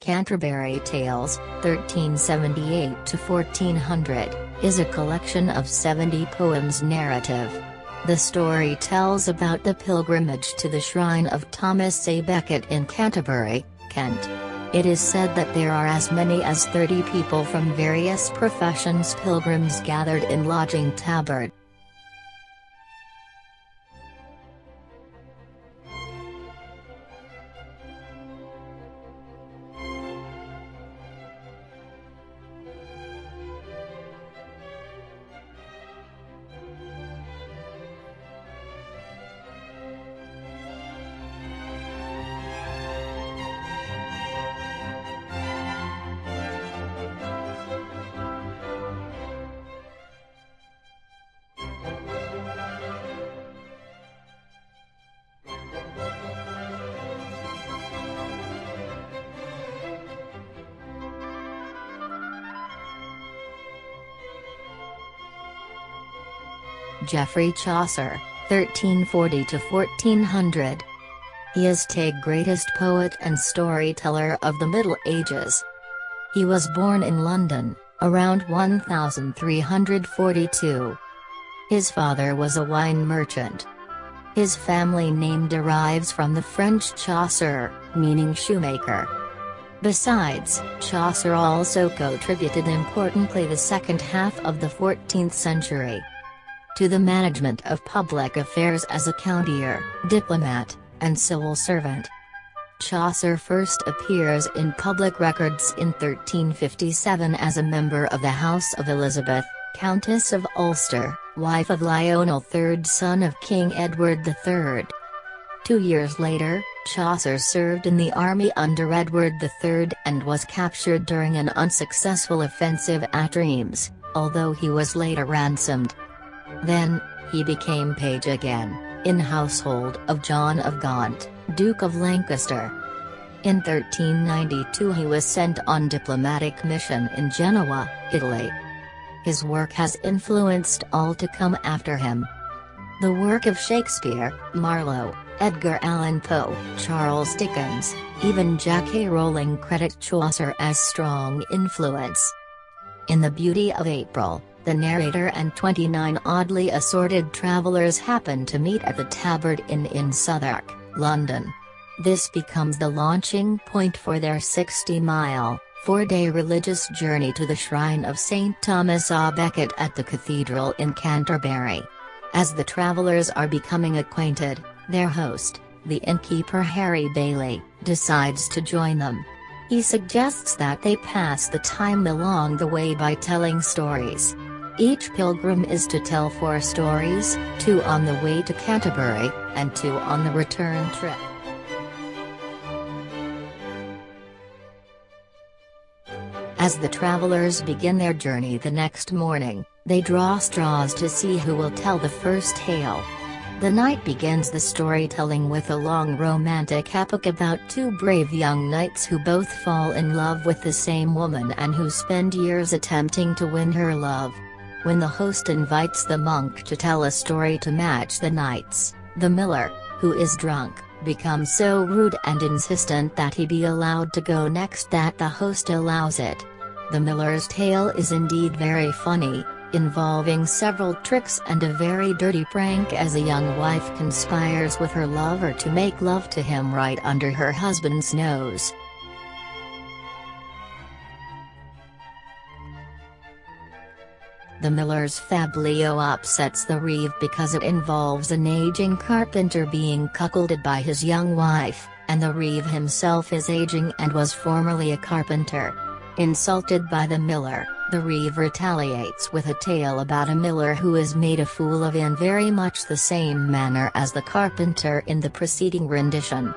Canterbury Tales, 1378 to 1400, is a collection of 70 poems narrative. The story tells about the pilgrimage to the shrine of Thomas A. Becket in Canterbury, Kent. It is said that there are as many as 30 people from various professions pilgrims gathered in lodging tabard. Geoffrey Chaucer, 1340 to 1400. He is the greatest poet and storyteller of the Middle Ages. He was born in London, around 1342. His father was a wine merchant. His family name derives from the French Chaucer, meaning shoemaker. Besides, Chaucer also contributed importantly the second half of the 14th century to the management of public affairs as a courtier, diplomat, and civil servant. Chaucer first appears in public records in 1357 as a member of the House of Elizabeth, Countess of Ulster, wife of Lionel III, son of King Edward III. 2 years later, Chaucer served in the army under Edward III and was captured during an unsuccessful offensive at Rheims, although he was later ransomed. Then, he became page again, in household of John of Gaunt, Duke of Lancaster. In 1392 he was sent on diplomatic mission in Genoa, Italy. His work has influenced all to come after him. The work of Shakespeare, Marlowe, Edgar Allan Poe, Charles Dickens, even J.K. Rowling credit Chaucer as strong influence. In The Beauty of April, the narrator and 29 oddly assorted travelers happen to meet at the Tabard Inn in Southwark, London. This becomes the launching point for their 60-mile, 4-day religious journey to the shrine of St. Thomas A. Becket at the cathedral in Canterbury. As the travelers are becoming acquainted, their host, the innkeeper Harry Bailey, decides to join them. He suggests that they pass the time along the way by telling stories. Each pilgrim is to tell 4 stories, 2 on the way to Canterbury, and 2 on the return trip. As the travelers begin their journey the next morning, they draw straws to see who will tell the first tale. The night begins the storytelling with a long romantic epic about 2 brave young knights who both fall in love with the same woman and who spend years attempting to win her love. When the host invites the monk to tell a story to match the knights, the miller, who is drunk, becomes so rude and insistent that he be allowed to go next that the host allows it. The miller's tale is indeed very funny, involving several tricks and a very dirty prank as a young wife conspires with her lover to make love to him right under her husband's nose. The miller's fablio upsets the reeve because it involves an aging carpenter being cuckolded by his young wife, and the reeve himself is aging and was formerly a carpenter. Insulted by the miller, the reeve retaliates with a tale about a miller who is made a fool of in very much the same manner as the carpenter in the preceding rendition.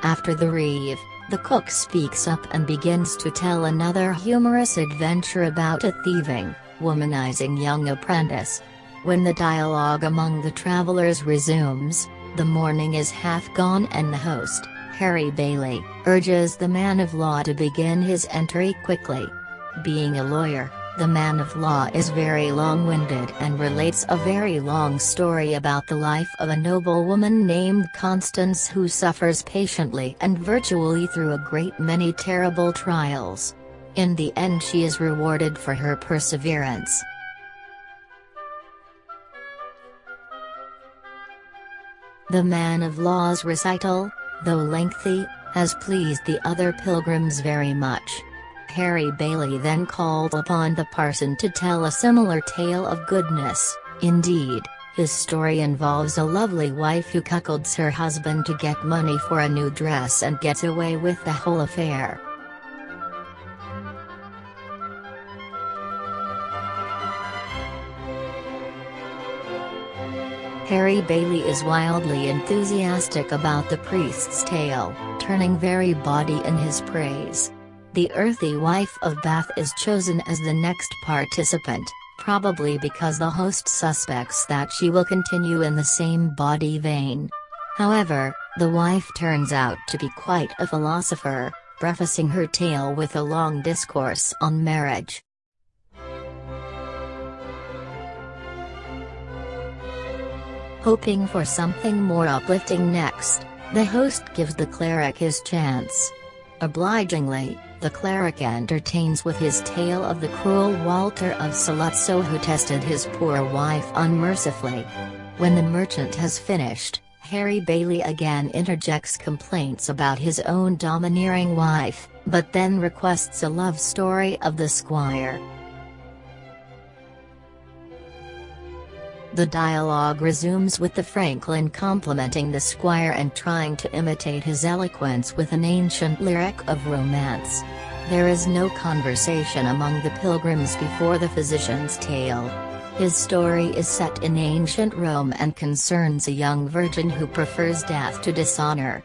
After the reeve, the cook speaks up and begins to tell another humorous adventure about a thieving, womanizing young apprentice. When the dialogue among the travelers resumes, the morning is half gone and the host, Harry Bailey, urges the man of law to begin his entry quickly. Being a lawyer, The man of law is very long-winded and relates a very long story about the life of a noble woman named Constance who suffers patiently and virtually through a great many terrible trials. In the end she is rewarded for her perseverance. The man of law's recital, though lengthy, has pleased the other pilgrims very much. Harry Bailey then called upon the parson to tell a similar tale of goodness. Indeed, his story involves a lovely wife who cuckolds her husband to get money for a new dress and gets away with the whole affair. Harry Bailey is wildly enthusiastic about the priest's tale, turning very bawdy in his praise. The earthy wife of Bath is chosen as the next participant, probably because the host suspects that she will continue in the same bawdy vein. However, the wife turns out to be quite a philosopher, prefacing her tale with a long discourse on marriage. Hoping for something more uplifting next, the host gives the cleric his chance. Obligingly, the cleric entertains with his tale of the cruel Walter of Saluzzo who tested his poor wife unmercifully. When the merchant has finished, Harry Bailey again interjects complaints about his own domineering wife, but then requests a love story of the squire. The dialogue resumes with the Franklin complimenting the squire and trying to imitate his eloquence with an ancient lyric of romance. There is no conversation among the pilgrims before the physician's tale. His story is set in ancient Rome and concerns a young virgin who prefers death to dishonor.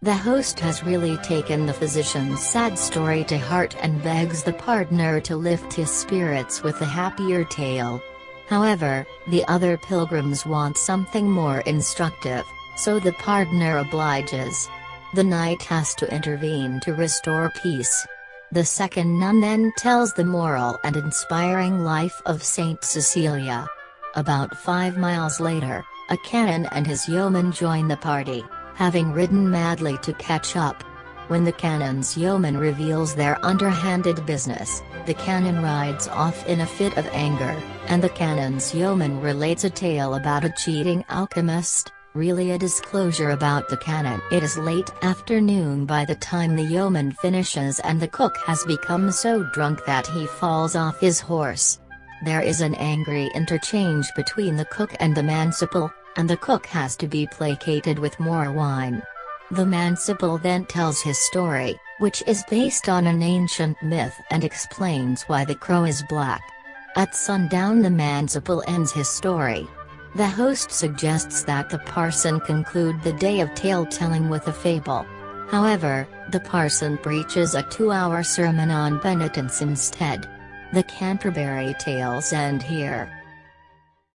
The host has really taken the physician's sad story to heart and begs the partner to lift his spirits with a happier tale. However, the other pilgrims want something more instructive, so the partner obliges. The knight has to intervene to restore peace. The second nun then tells the moral and inspiring life of Saint Cecilia. About 5 miles later, a canon and his yeoman join the party, having ridden madly to catch up. When the canon's yeoman reveals their underhanded business, the canon rides off in a fit of anger, and the canon's yeoman relates a tale about a cheating alchemist, really a disclosure about the canon. It is late afternoon by the time the yeoman finishes and the cook has become so drunk that he falls off his horse. There is an angry interchange between the cook and the manciple, and the cook has to be placated with more wine. The manciple then tells his story, which is based on an ancient myth and explains why the crow is black. At sundown the manciple ends his story. The host suggests that the parson conclude the day of tale-telling with a fable. However, the parson preaches a 2-hour sermon on penitence instead. The Canterbury tales end here.